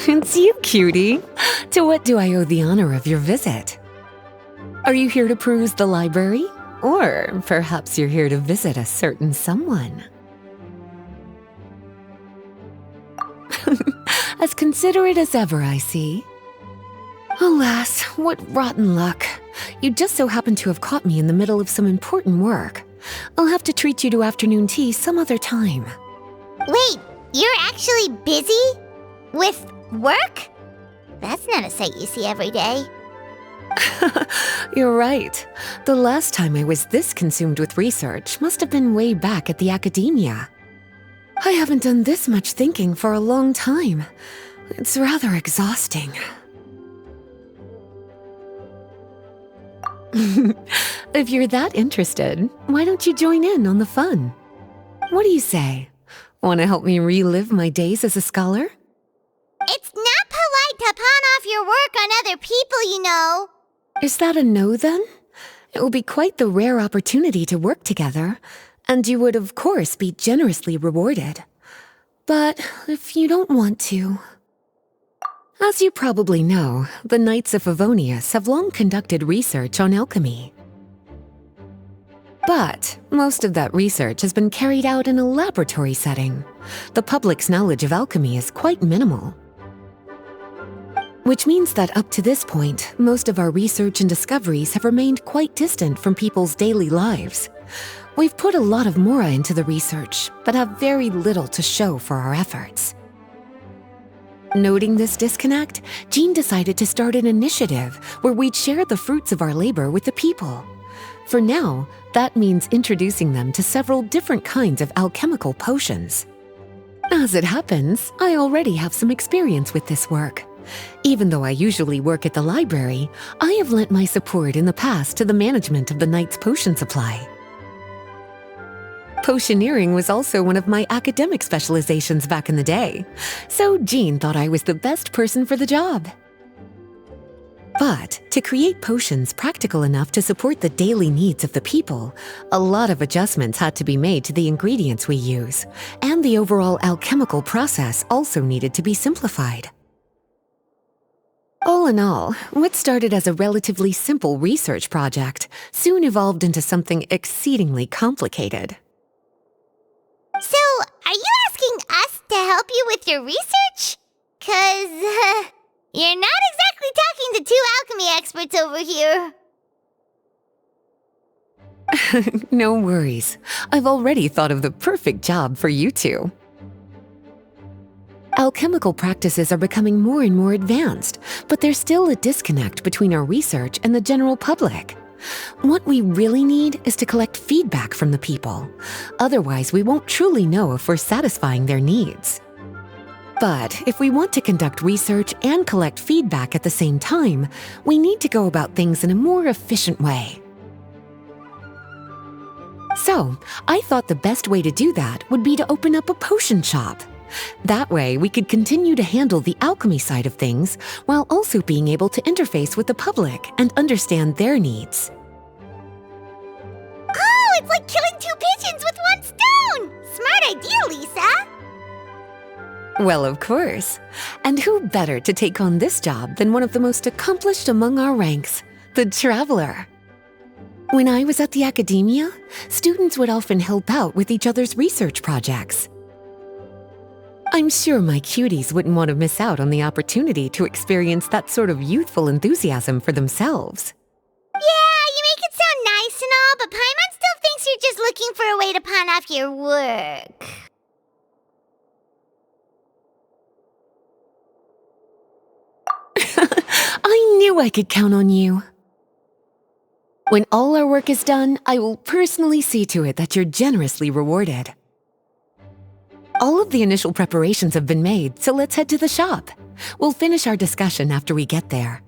It's you, cutie. To what do I owe the honor of your visit? Are you here to peruse the library? Or perhaps you're here to visit a certain someone? As considerate as ever, I see. Alas, what rotten luck. You just so happen to have caught me in the middle of some important work. I'll have to treat you to afternoon tea some other time. Wait, you're actually busy? With work? That's not a sight you see every day. You're right. The last time I was this consumed with research must have been way back at the academia. I haven't done this much thinking for a long time. It's rather exhausting. If you're that interested, why don't you join in on the fun? What do you say? Want to help me relive my days as a scholar? It's not polite to pawn off your work on other people, you know. Is that a no, then? It will be quite the rare opportunity to work together, and you would, of course, be generously rewarded. But if you don't want to... As you probably know, the Knights of Favonius have long conducted research on alchemy. But most of that research has been carried out in a laboratory setting. The public's knowledge of alchemy is quite minimal. Which means that up to this point, most of our research and discoveries have remained quite distant from people's daily lives. We've put a lot of mora into the research, but have very little to show for our efforts. Noting this disconnect, Jean decided to start an initiative where we'd share the fruits of our labor with the people. For now, that means introducing them to several different kinds of alchemical potions. As it happens, I already have some experience with this work. Even though I usually work at the library, I have lent my support in the past to the management of the Knight's potion supply. Potioneering was also one of my academic specializations back in the day, so Jean thought I was the best person for the job. But to create potions practical enough to support the daily needs of the people, a lot of adjustments had to be made to the ingredients we use, and the overall alchemical process also needed to be simplified. All in all, what started as a relatively simple research project soon evolved into something exceedingly complicated. So, are you asking us to help you with your research? 'Cause, you're not exactly talking to two alchemy experts over here. No worries. I've already thought of the perfect job for you two. Alchemical practices are becoming more and more advanced, but there's still a disconnect between our research and the general public. What we really need is to collect feedback from the people. Otherwise, we won't truly know if we're satisfying their needs. But if we want to conduct research and collect feedback at the same time, we need to go about things in a more efficient way. So, I thought the best way to do that would be to open up a potion shop. That way, we could continue to handle the alchemy side of things while also being able to interface with the public and understand their needs. Oh, it's like killing two pigeons with one stone! Smart idea, Lisa! Well, of course. And who better to take on this job than one of the most accomplished among our ranks, the Traveler? When I was at the academia, students would often help out with each other's research projects. I'm sure my cuties wouldn't want to miss out on the opportunity to experience that sort of youthful enthusiasm for themselves. Yeah, you make it sound nice and all, but Paimon still thinks you're just looking for a way to pawn off your work. I knew I could count on you. When all our work is done, I will personally see to it that you're generously rewarded. All of the initial preparations have been made, so let's head to the shop. We'll finish our discussion after we get there.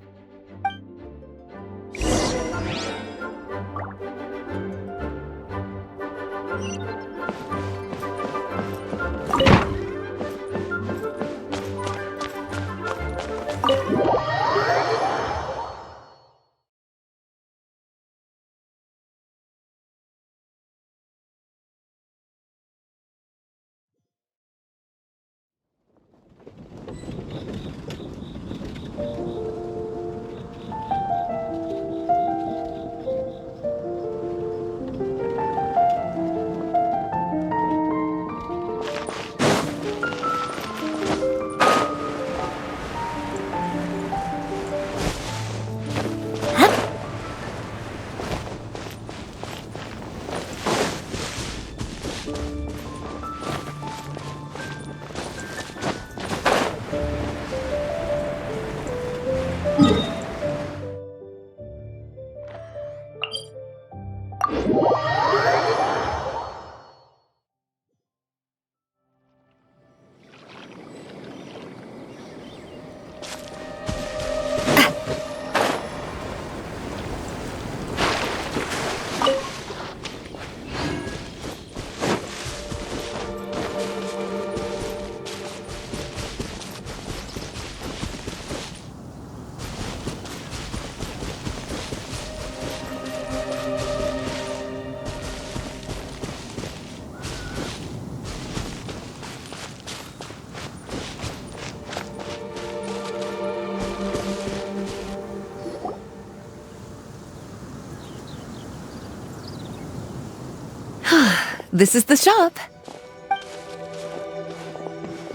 this is the shop.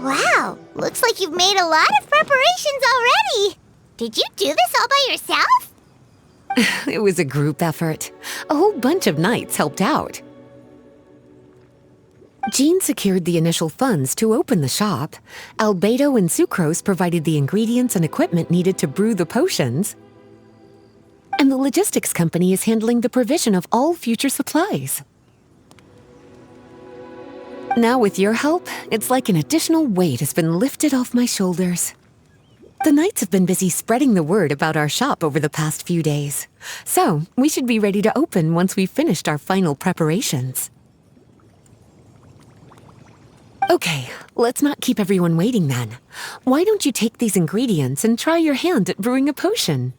Wow, looks like you've made a lot of preparations already. Did you do this all by yourself? It was a group effort. A whole bunch of knights helped out. Jean secured the initial funds to open the shop. Albedo and Sucrose provided the ingredients and equipment needed to brew the potions. And the logistics company is handling the provision of all future supplies. Now with your help, it's like an additional weight has been lifted off my shoulders. The knights have been busy spreading the word about our shop over the past few days. So, we should be ready to open once we've finished our final preparations. Okay, let's not keep everyone waiting then. Why don't you take these ingredients and try your hand at brewing a potion?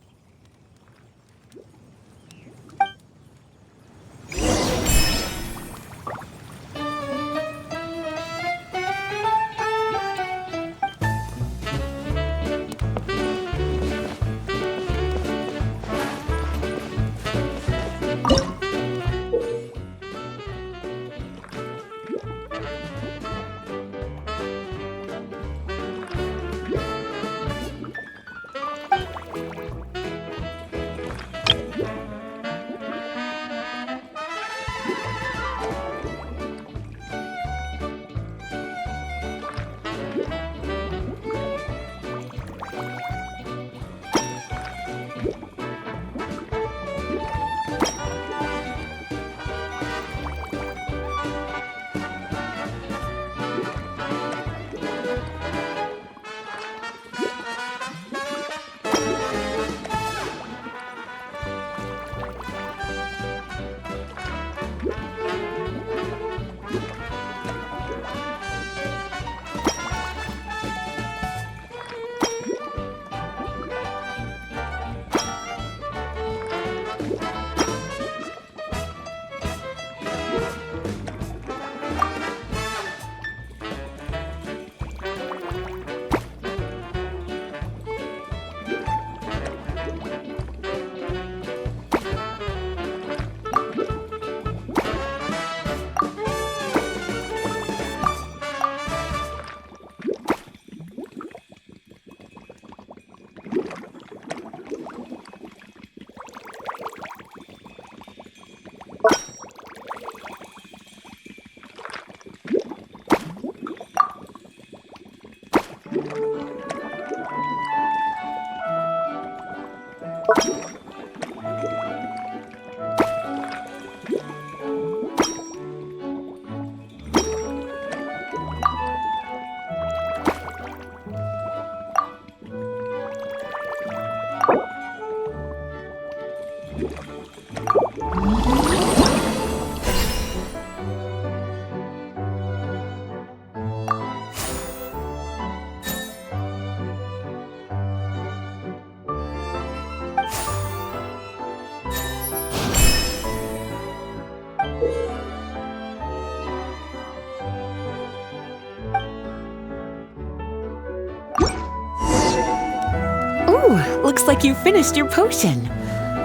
Looks like you finished your potion.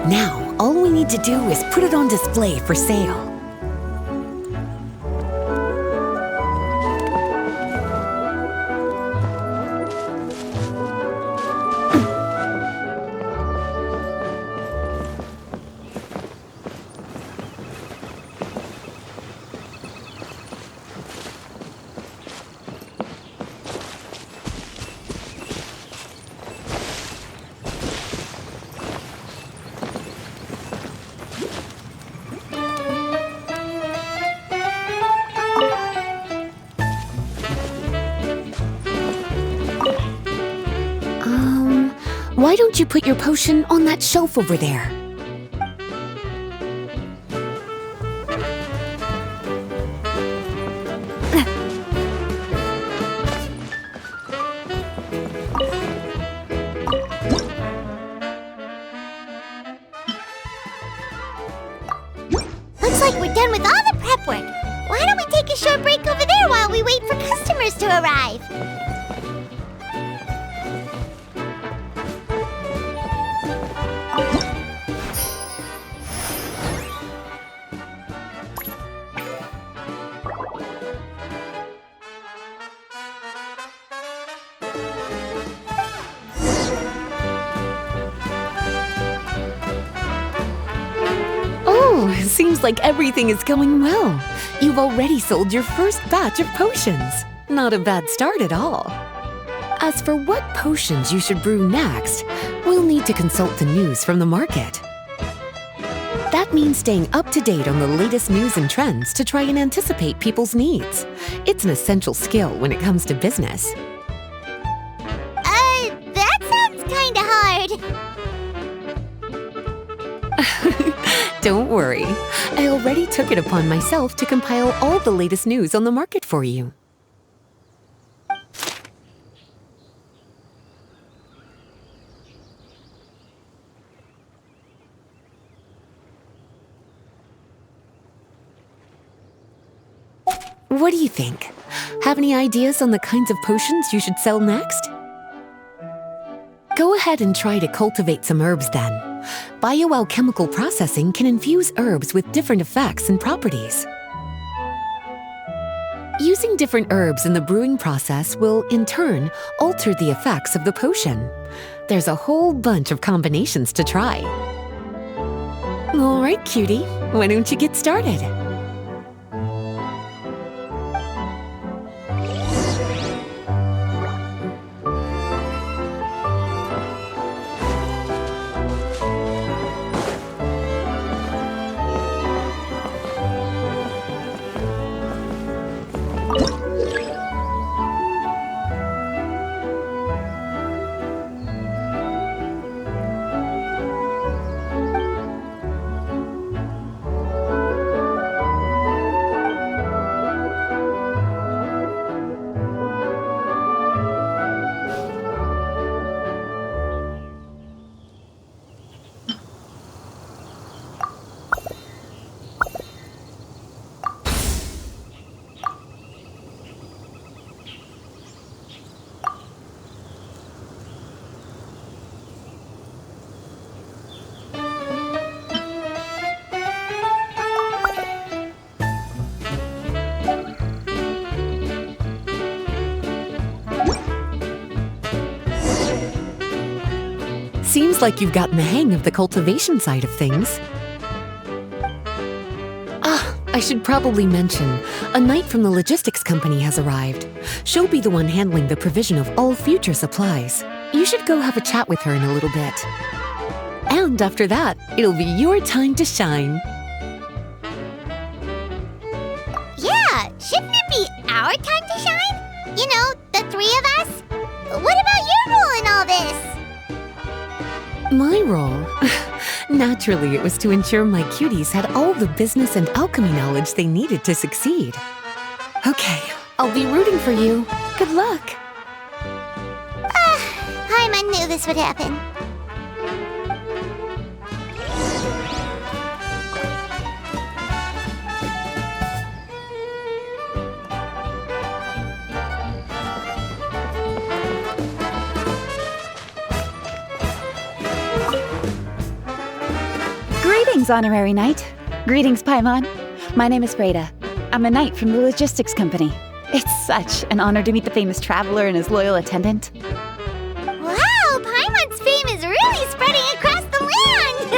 Now, all we need to do is put it on display for sale. Why don't you put your potion on that shelf over there? Looks like we're done with all the prep work. Why don't we take a short break over there while we wait for customers to arrive? Oh, seems like everything is going well. You've already sold your first batch of potions. Not a bad start at all. As for what potions you should brew next, we'll need to consult the news from the market. That means staying up to date on the latest news and trends to try and anticipate people's needs. It's an essential skill when it comes to business. That sounds kinda hard. Don't worry. I already took it upon myself to compile all the latest news on the market for you. What do you think? Have any ideas on the kinds of potions you should sell next? Go ahead and try to cultivate some herbs then. Bioalchemical processing can infuse herbs with different effects and properties. Using different herbs in the brewing process will, in turn, alter the effects of the potion. There's a whole bunch of combinations to try. All right, cutie, why don't you get started? Seems like you've gotten the hang of the cultivation side of things. I should probably mention, a knight from the logistics company has arrived. She'll be the one handling the provision of all future supplies. You should go have a chat with her in a little bit. And after that, it'll be your time to shine. Yeah, shouldn't it be our time to shine? You know, the three of us? What about your role in all this? My role? Naturally, it was to ensure my cuties had all the business and alchemy knowledge they needed to succeed. Okay, I'll be rooting for you. Good luck. Paimon knew this would happen. Greetings, Honorary Knight. Greetings, Paimon. My name is Freda. I'm a knight from the logistics company. It's such an honor to meet the famous traveler and his loyal attendant. Wow, Paimon's fame is really spreading across the land!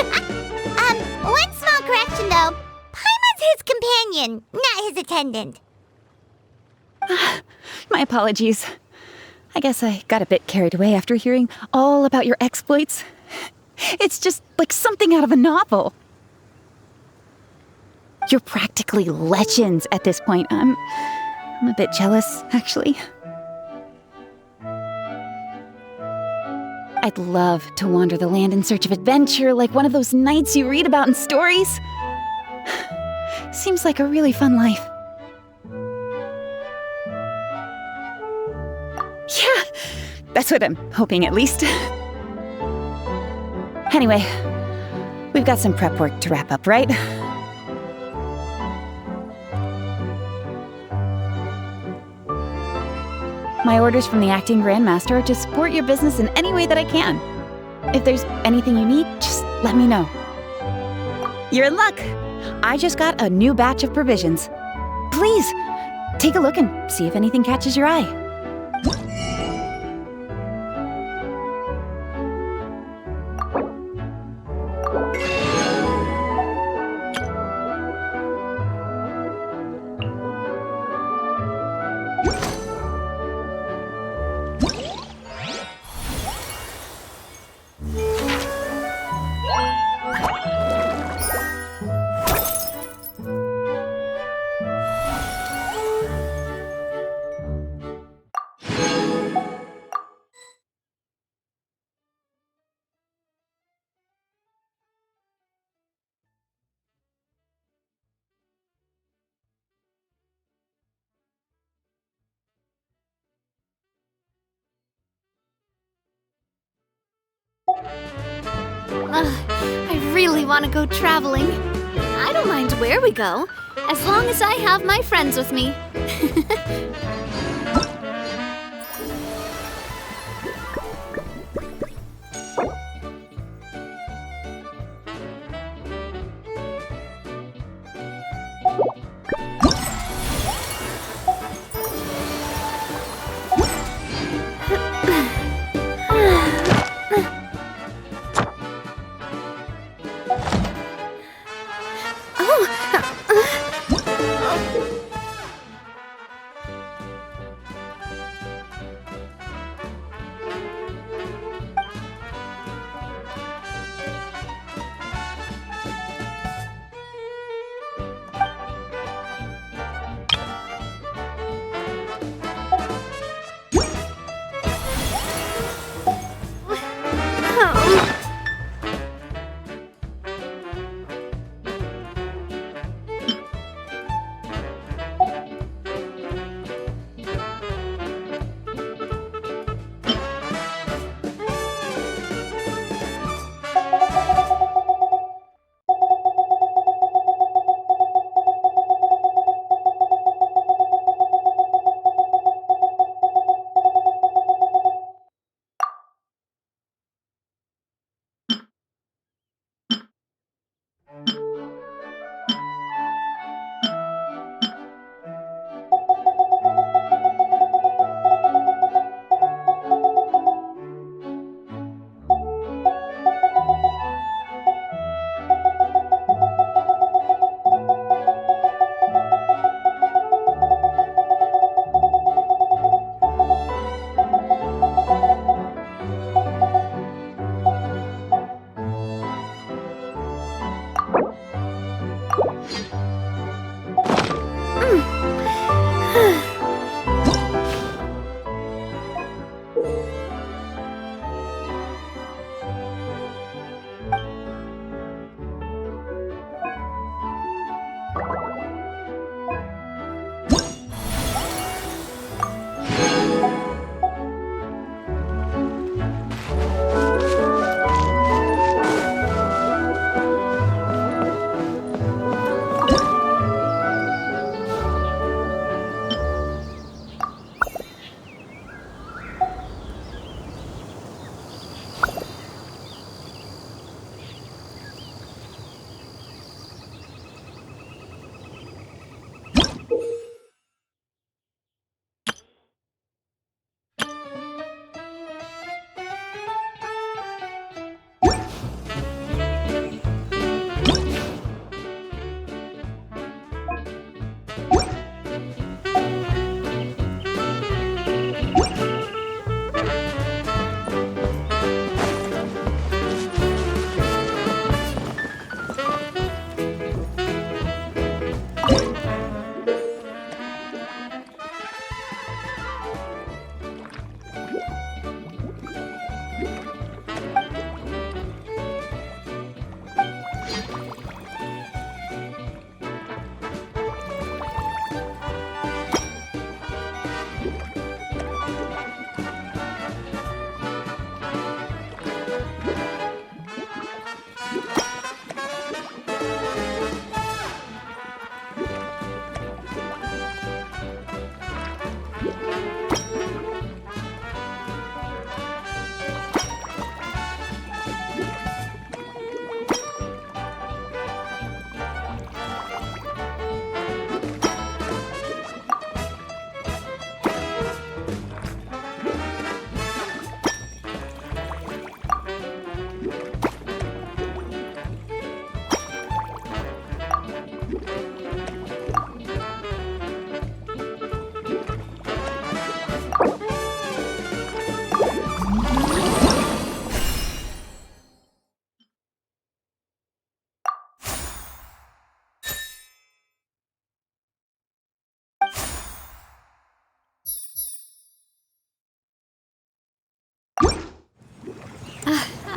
One small correction though. Paimon's his companion, not his attendant. My apologies. I guess I got a bit carried away after hearing all about your exploits. It's just like something out of a novel. You're practically legends at this point. I'm a bit jealous, actually. I'd love to wander the land in search of adventure like one of those knights you read about in stories. Seems like a really fun life. Yeah, that's what I'm hoping at least. Anyway, we've got some prep work to wrap up, right? My orders from the acting grandmaster are to support your business in any way that I can. If there's anything you need, just let me know. You're in luck. I just got a new batch of provisions. Please, take a look and see if anything catches your eye. I really want to go traveling. I don't mind where we go, as long as I have my friends with me.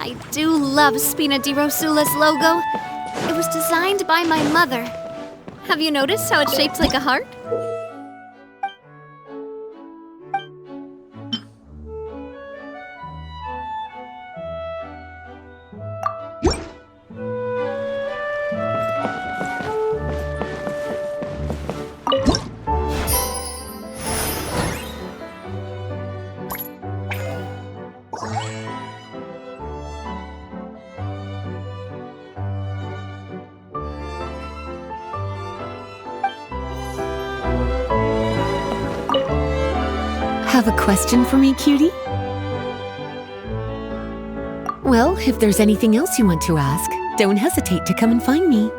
I do love Spina di Rosula's logo. It was designed by my mother. Have you noticed how it's shaped like a heart? Have a question for me, cutie? Well, if there's anything else you want to ask, don't hesitate to come and find me.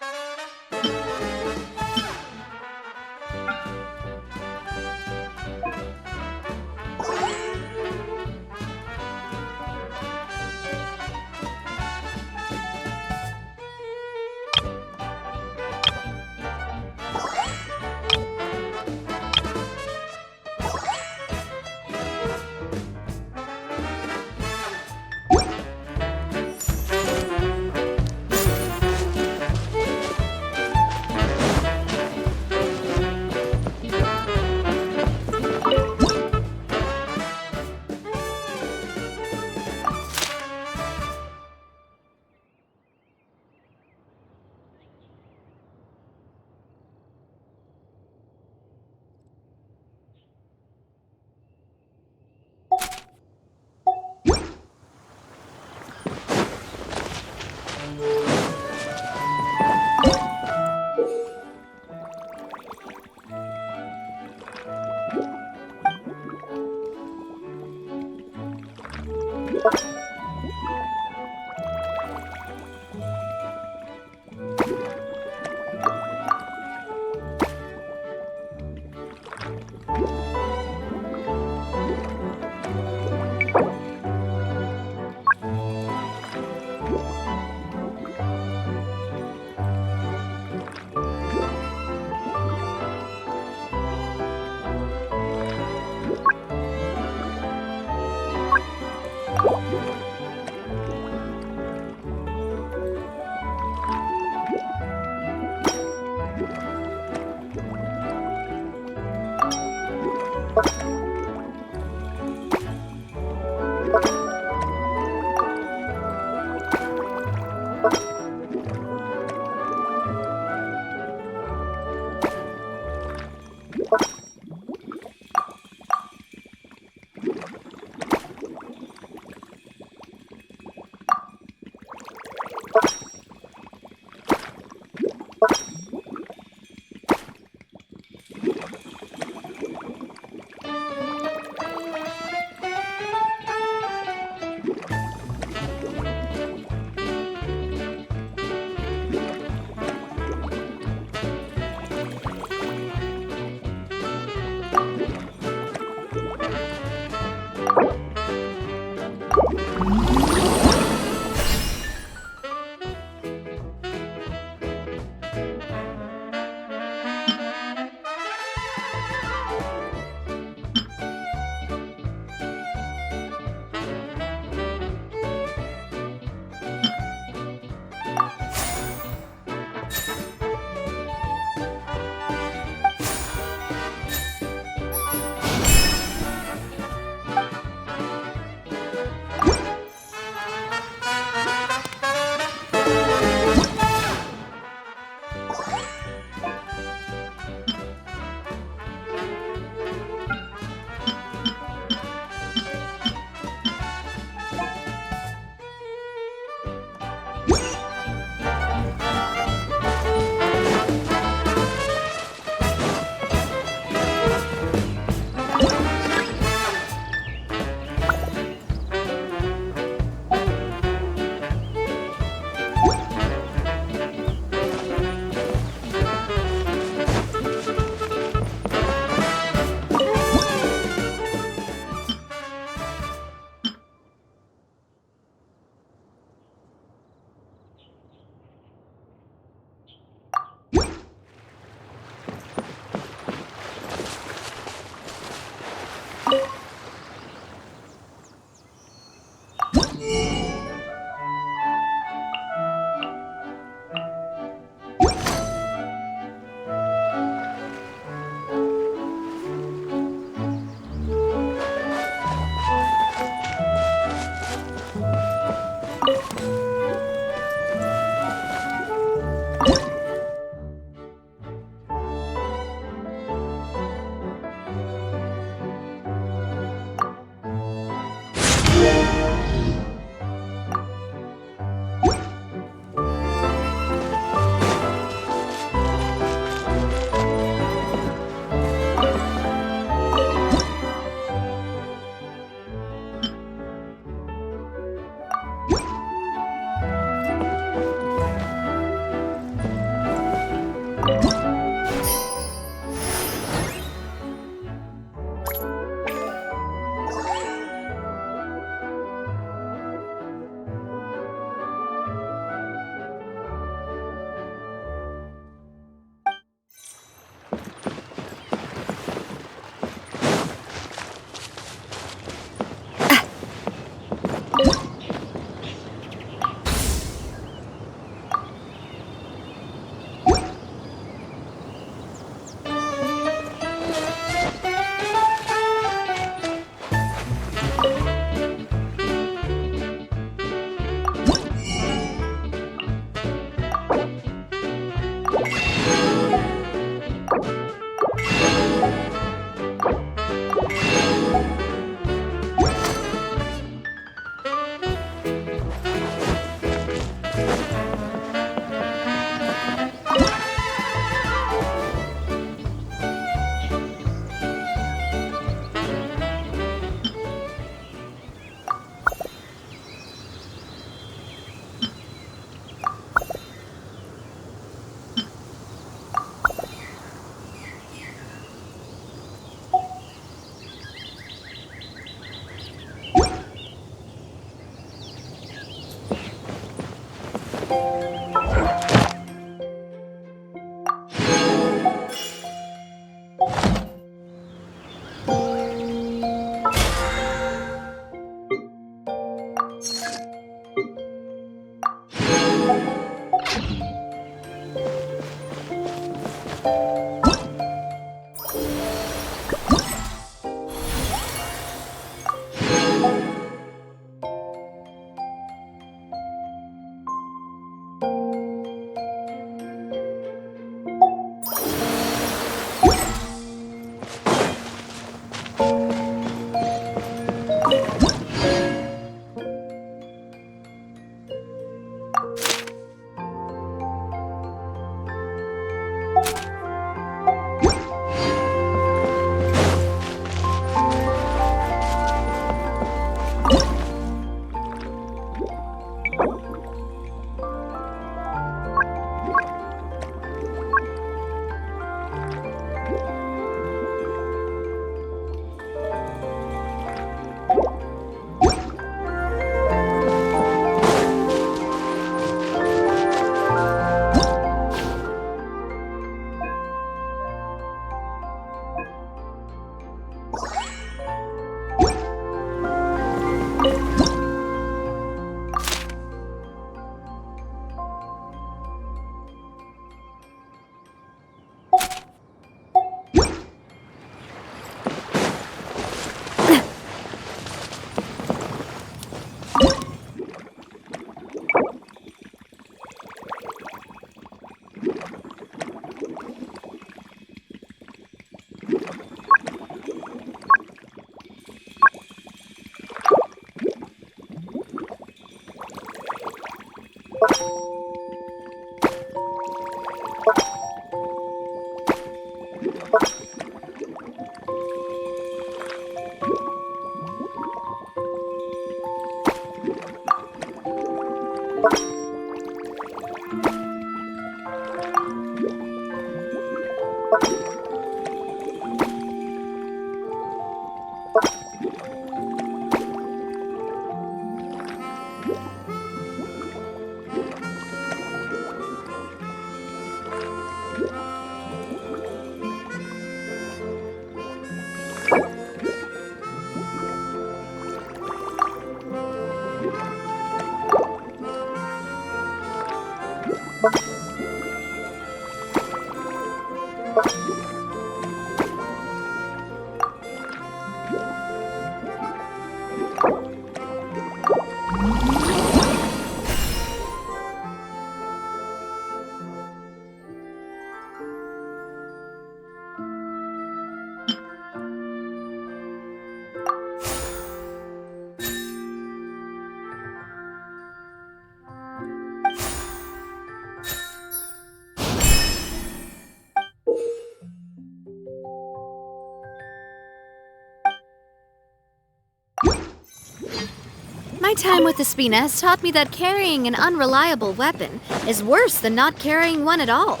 My time with the Spina has taught me that carrying an unreliable weapon is worse than not carrying one at all.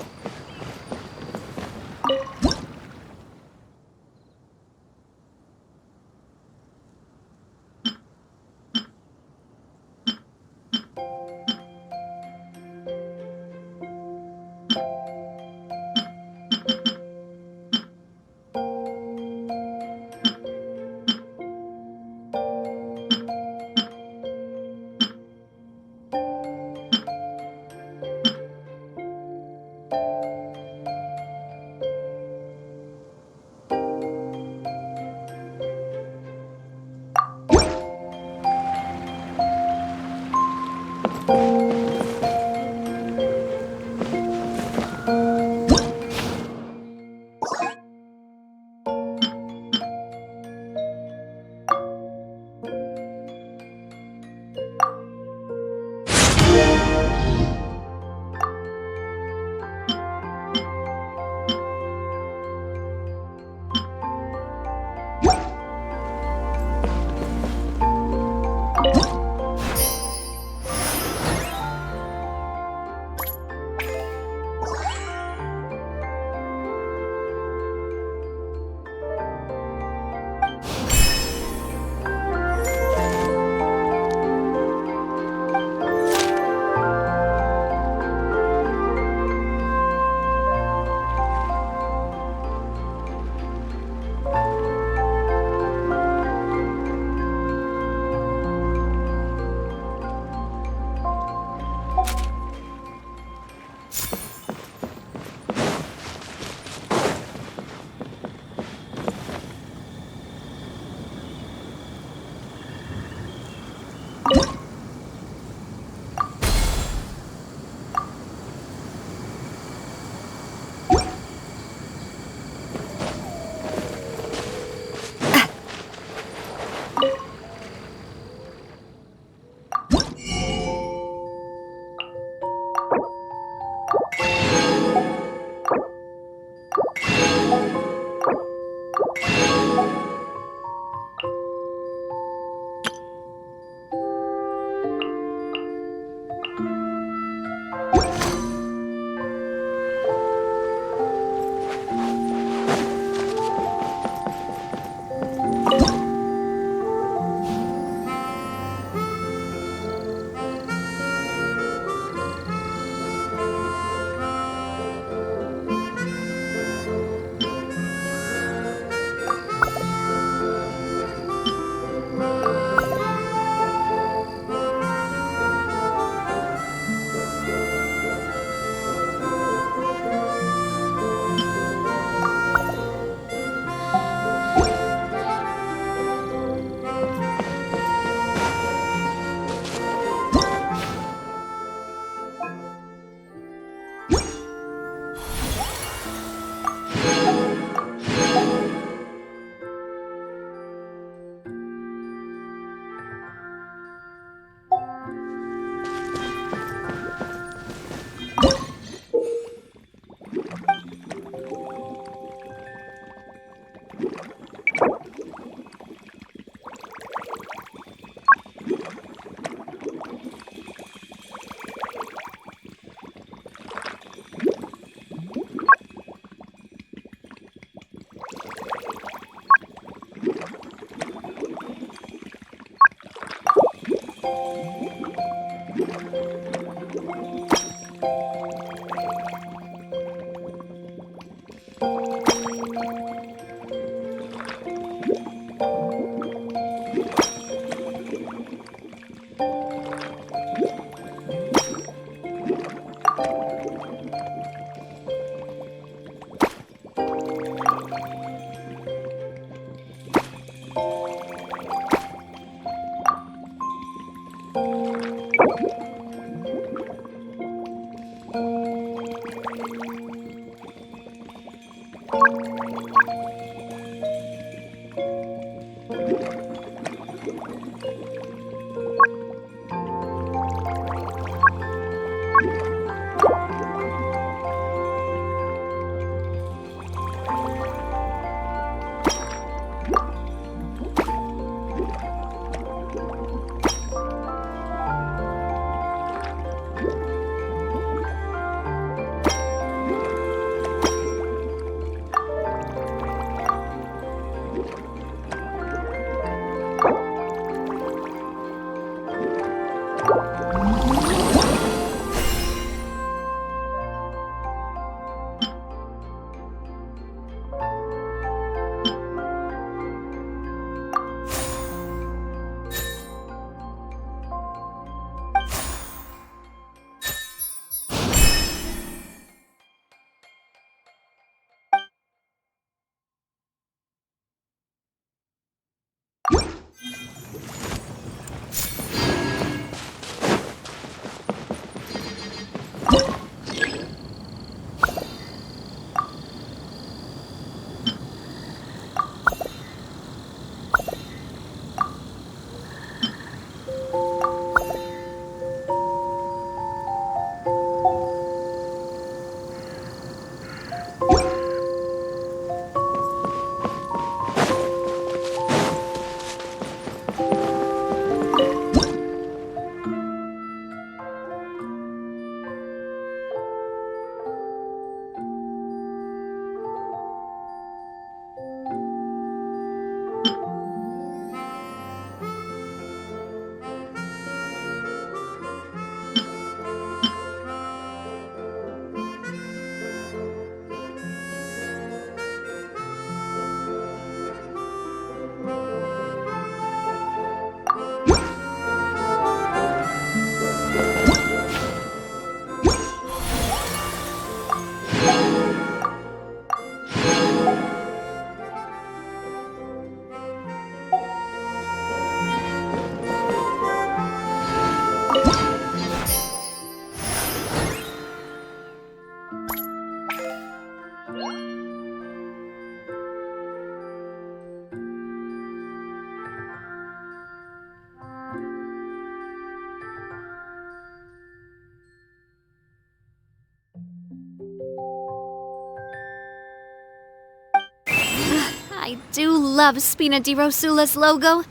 I do love Spina di Rosula's logo.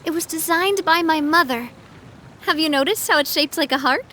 It was designed by my mother. Have you noticed how it's shaped like a heart?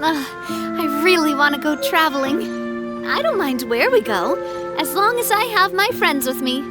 I really want to go traveling. I don't mind where we go, as long as I have my friends with me.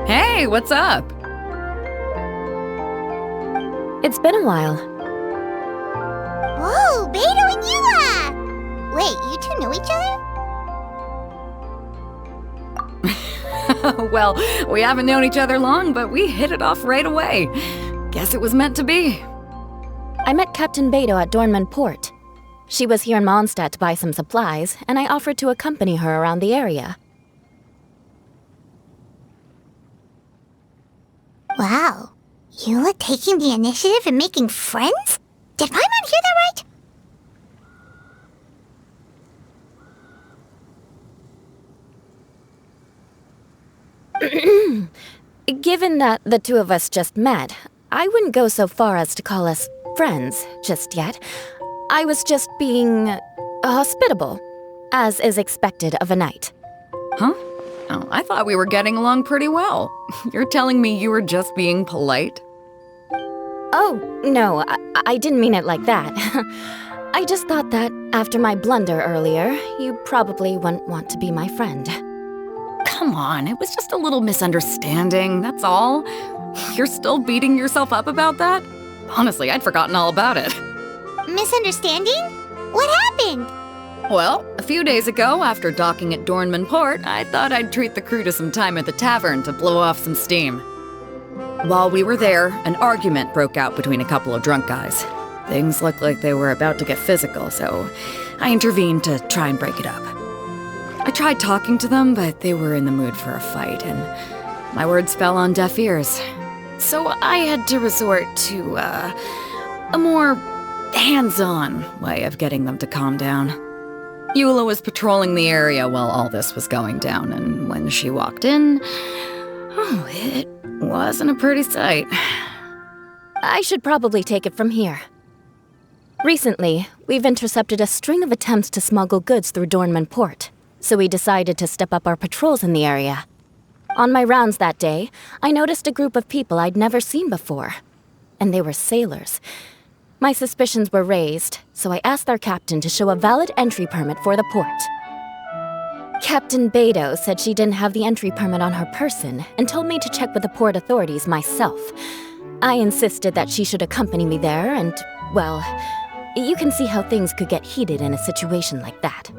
Hey, what's up? It's been a while. Whoa, Beto and Yua! Wait, you two know each other? Well, we haven't known each other long, but we hit it off right away. Guess it was meant to be. I met Captain Beto at Dornman Port. She was here in Mondstadt to buy some supplies, and I offered to accompany her around the area. Wow. Yula taking the initiative and making friends? Did Paimon hear that right? Given that the two of us just met, I wouldn't go so far as to call us friends just yet. I was just being hospitable, as is expected of a knight. Huh? Oh, I thought we were getting along pretty well. You're telling me you were just being polite? Oh, no, I didn't mean it like that. I just thought that after my blunder earlier, you probably wouldn't want to be my friend. Come on, it was just a little misunderstanding, that's all. You're still beating yourself up about that? Honestly, I'd forgotten all about it. Misunderstanding? What happened? Well, a few days ago, after docking at Dornman Port, I thought I'd treat the crew to some time at the tavern to blow off some steam. While we were there, an argument broke out between a couple of drunk guys. Things looked like they were about to get physical, so I intervened to try and break it up. I tried talking to them, but they were in the mood for a fight, and my words fell on deaf ears. So I had to resort to, a more hands-on way of getting them to calm down. Eula was patrolling the area while all this was going down, and when she walked in, oh, it wasn't a pretty sight. I should probably take it from here. Recently, we've intercepted a string of attempts to smuggle goods through Dornman Port, so we decided to step up our patrols in the area. On my rounds that day, I noticed a group of people I'd never seen before, and they were sailors. My suspicions were raised, so I asked our captain to show a valid entry permit for the port. Captain Beto said she didn't have the entry permit on her person and told me to check with the port authorities myself. I insisted that she should accompany me there and, well, you can see how things could get heated in a situation like that.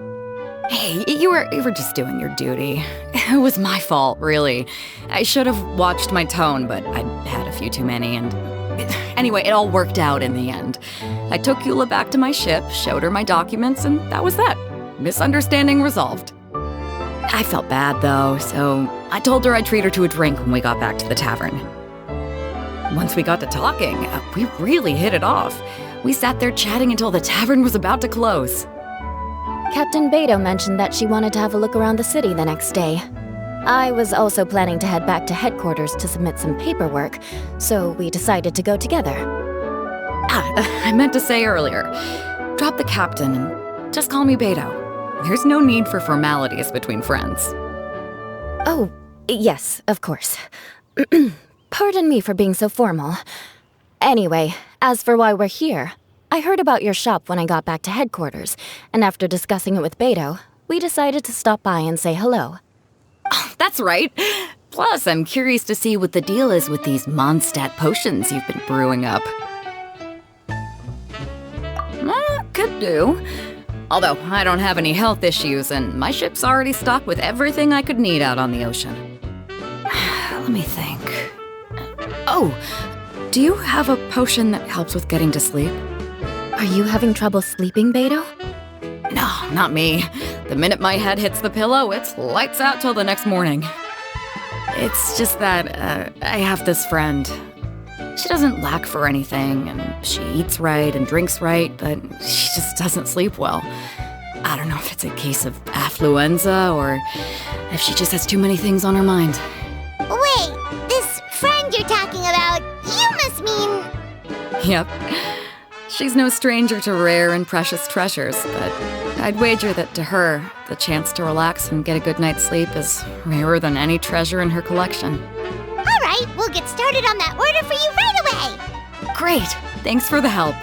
Hey, you were just doing your duty. It was my fault, really. I should have watched my tone, but I'd had a few too many, and anyway, it all worked out in the end. I took Eula back to my ship, showed her my documents, and that was that. Misunderstanding resolved. I felt bad, though, so I told her I'd treat her to a drink when we got back to the tavern. Once we got to talking, we really hit it off. We sat there chatting until the tavern was about to close. Captain Beto mentioned that she wanted to have a look around the city the next day. I was also planning to head back to headquarters to submit some paperwork, so we decided to go together. I meant to say earlier, drop the captain and just call me Beto. There's no need for formalities between friends. Oh, yes, of course. Pardon me for being so formal. Anyway, as for why we're here, I heard about your shop when I got back to headquarters, and after discussing it with Beto, we decided to stop by and say hello. Oh, that's right. Plus, I'm curious to see what the deal is with these Mondstadt potions you've been brewing up. Could do. Although, I don't have any health issues, and my ship's already stocked with everything I could need out on the ocean. Let me think. Oh, do you have a potion that helps with getting to sleep? Are you having trouble sleeping, Beto? No, not me. The minute my head hits the pillow, it's lights out till the next morning. It's just that I have this friend. She doesn't lack for anything, and she eats right and drinks right, but she just doesn't sleep well. I don't know if it's a case of affluenza or if she just has too many things on her mind. Wait, this friend you're talking about, you must mean... Yep. She's no stranger to rare and precious treasures, but I'd wager that to her, the chance to relax and get a good night's sleep is rarer than any treasure in her collection. All right, we'll get started on that order for you right away. Great! Thanks for the help.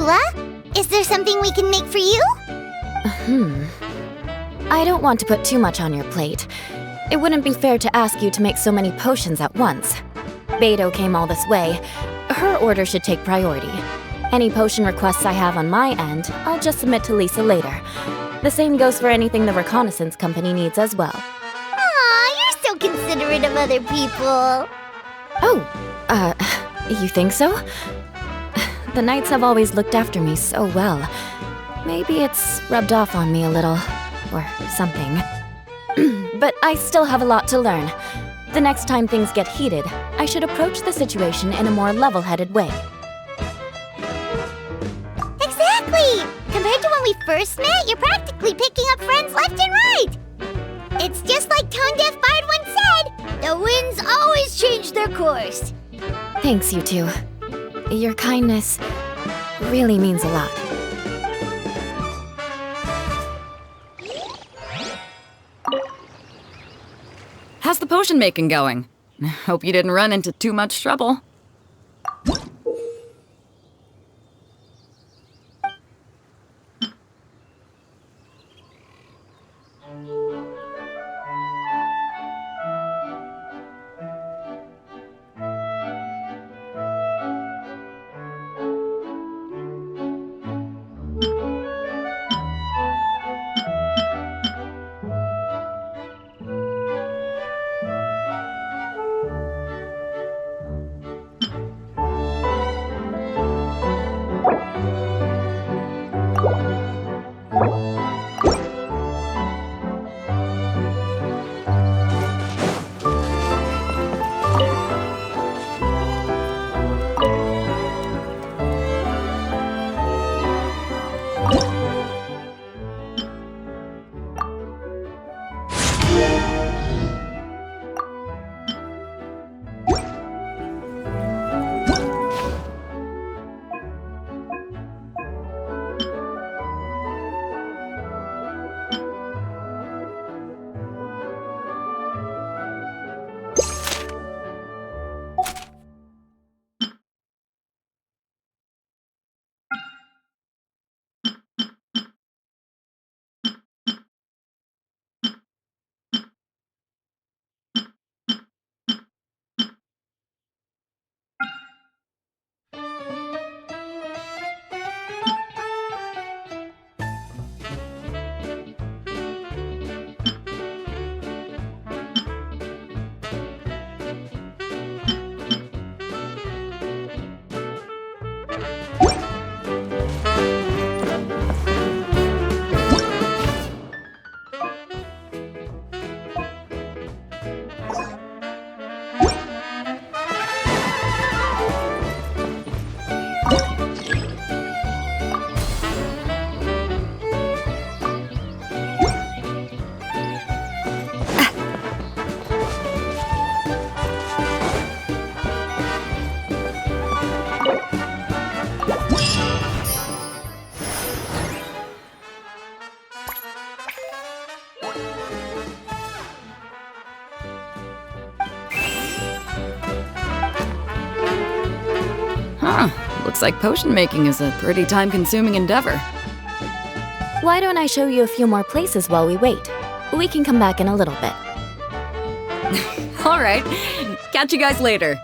Lua? Is there something we can make for you? I don't want to put too much on your plate. It wouldn't be fair to ask you to make so many potions at once. Beidou came all this way. Her order should take priority. Any potion requests I have on my end, I'll just submit to Lisa later. The same goes for anything the reconnaissance company needs as well. Aw, you're so considerate of other people. Oh, you think so? The Knights have always looked after me so well. Maybe it's rubbed off on me a little, or something. But I still have a lot to learn. The next time things get heated, I should approach the situation in a more level-headed way. Exactly! Compared to when we first met, you're practically picking up friends left and right. It's just like Tone Deaf Bard once said, the winds always change their course. Thanks, you two. Your kindness really means a lot. How's the potion making going? Hope you didn't run into too much trouble. Looks like potion making is a pretty time-consuming endeavor. Why don't I show you a few more places while we wait? We can come back in a little bit. All right, catch you guys later.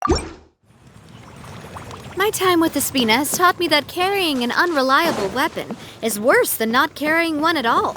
My time with the Spina has taught me that carrying an unreliable weapon is worse than not carrying one at all.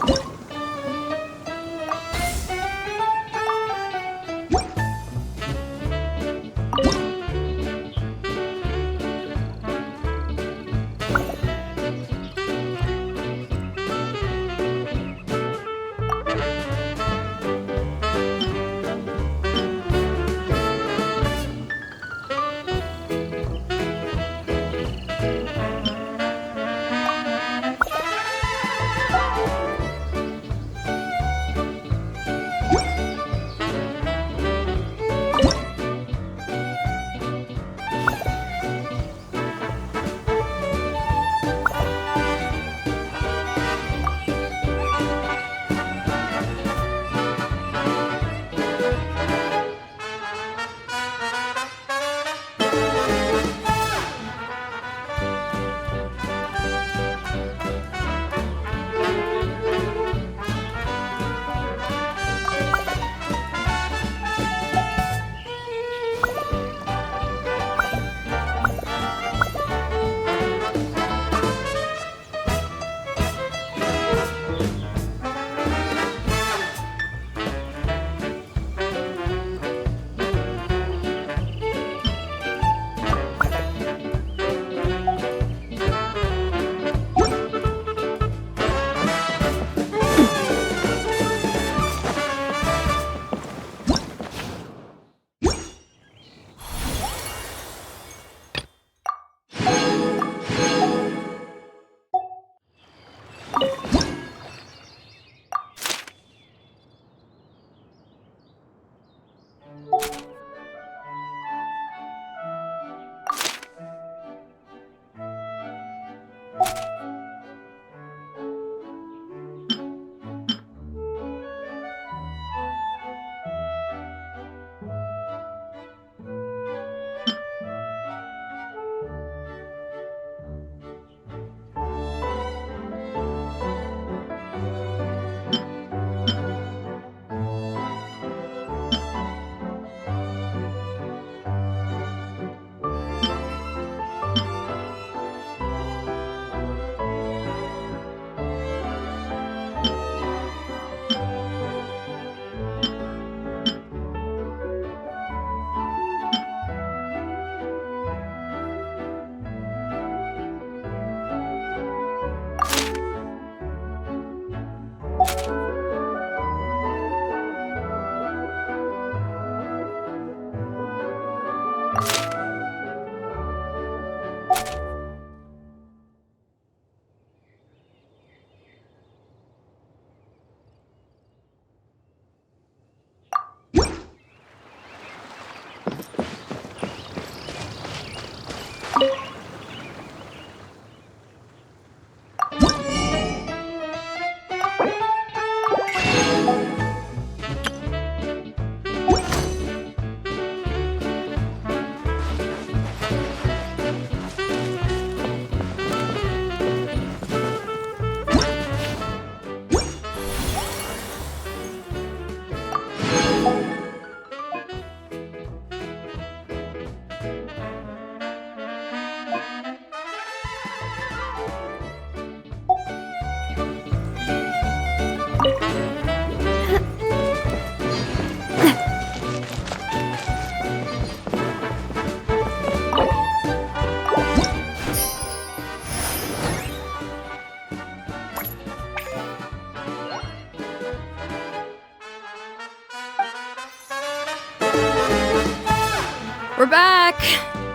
We're back!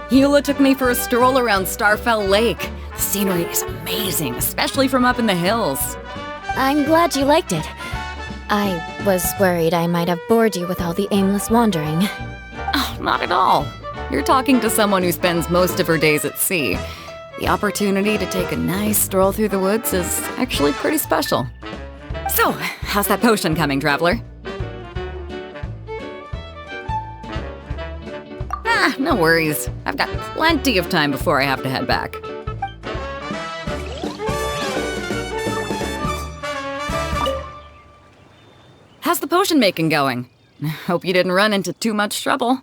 Eula took me for a stroll around Starfell Lake. The scenery is amazing, especially from up in the hills. I'm glad you liked it. I was worried I might have bored you with all the aimless wandering. Oh, not at all. You're talking to someone who spends most of her days at sea. The opportunity to take a nice stroll through the woods is actually pretty special. So, how's that potion coming, Traveler? No worries. I've got plenty of time before I have to head back. How's the potion making going? Hope you didn't run into too much trouble.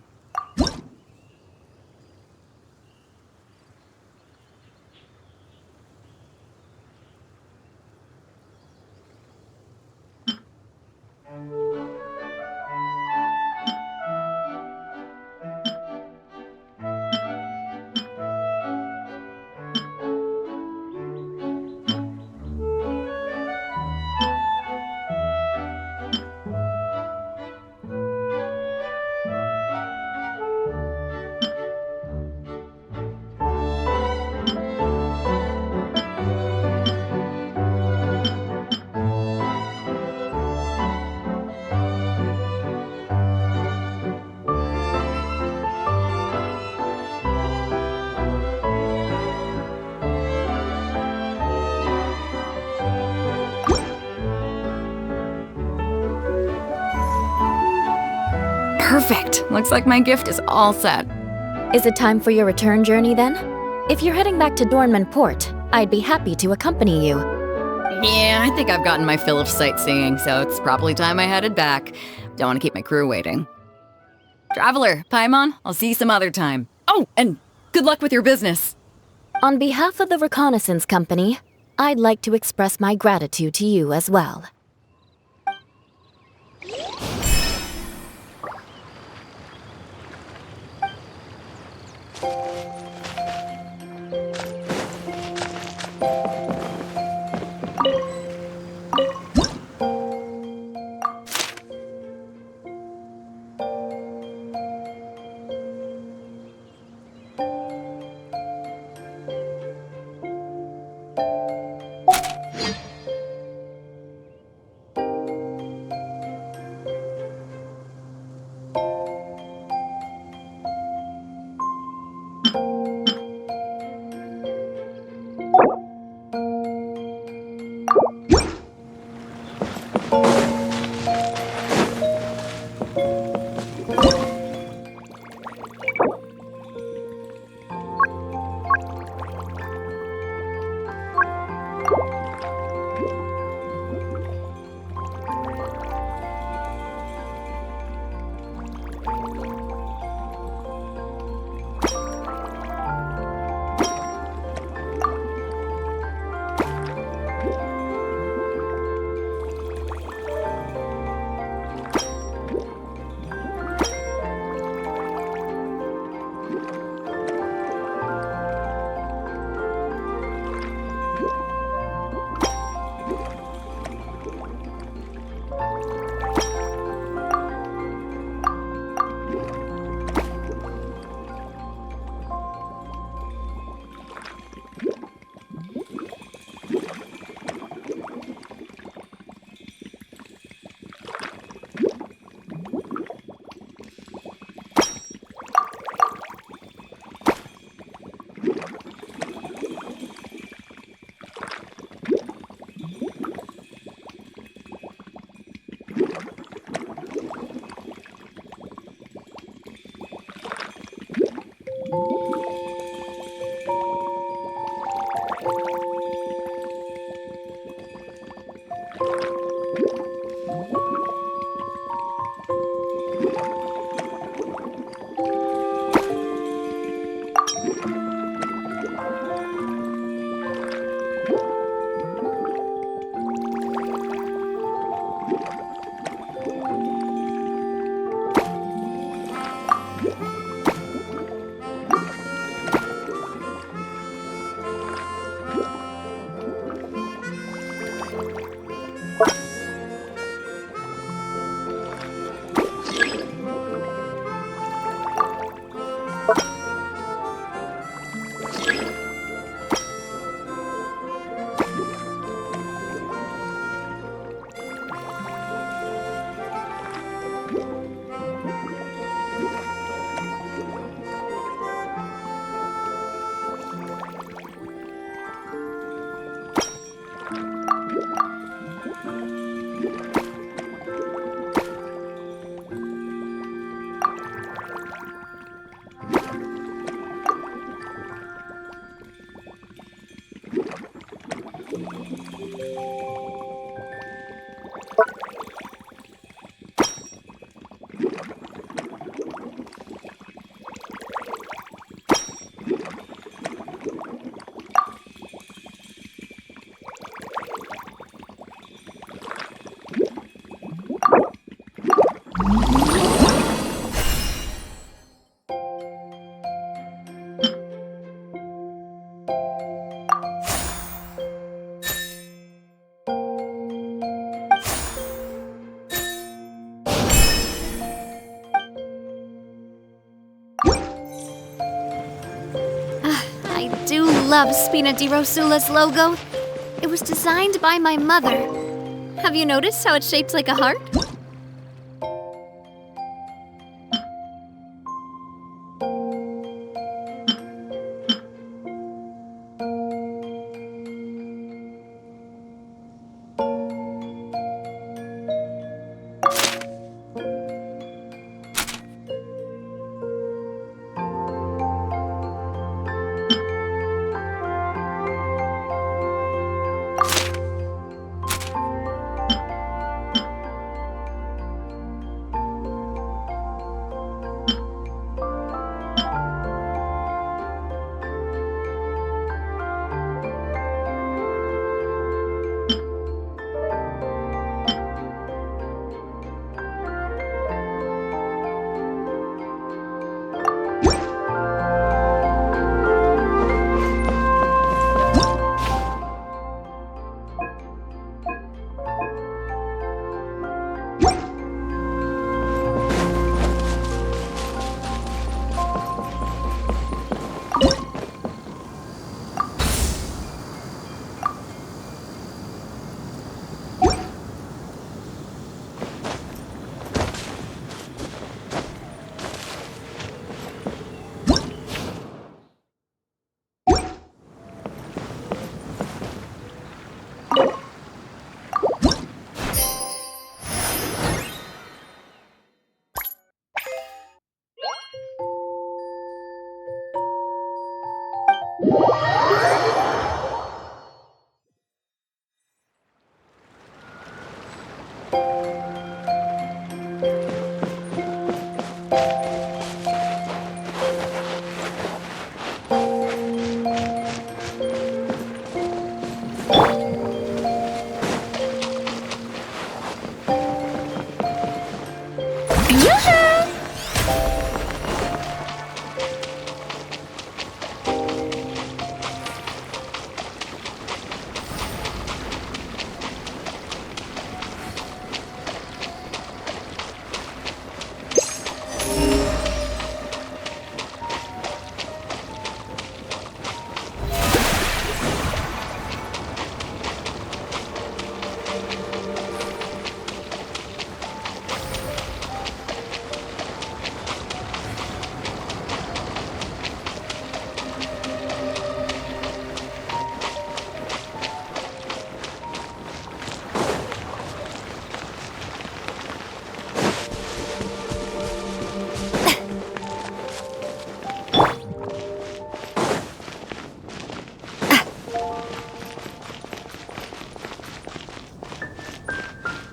Perfect. Looks like my gift is all set. Is it time for your return journey then? If you're heading back to Dornman Port, I'd be happy to accompany you. Yeah, I think I've gotten my fill of sightseeing, so it's probably time I headed back. Don't want to keep my crew waiting. Traveler, Paimon, I'll see you some other time. Oh, and good luck with your business. On behalf of the Reconnaissance Company, I'd like to express my gratitude to you as well. I do love Spina di Rosula's logo. It was designed by my mother. Have you noticed how it's shaped like a heart?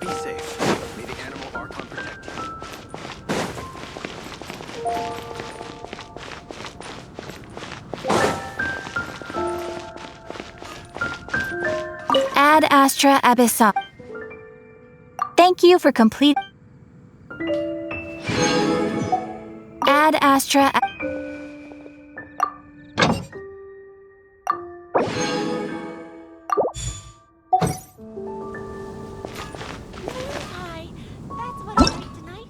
Be safe. May the animal Archon protect you. Ad Astra Abyssal. Thank you for complete. Ad Astra. Hi, that's what I like tonight.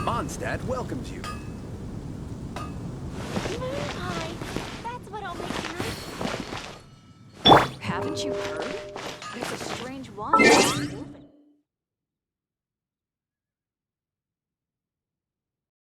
Mondstadt welcomes you. Hi, that's what I'll make tonight. Haven't you heard? There's a strange wand.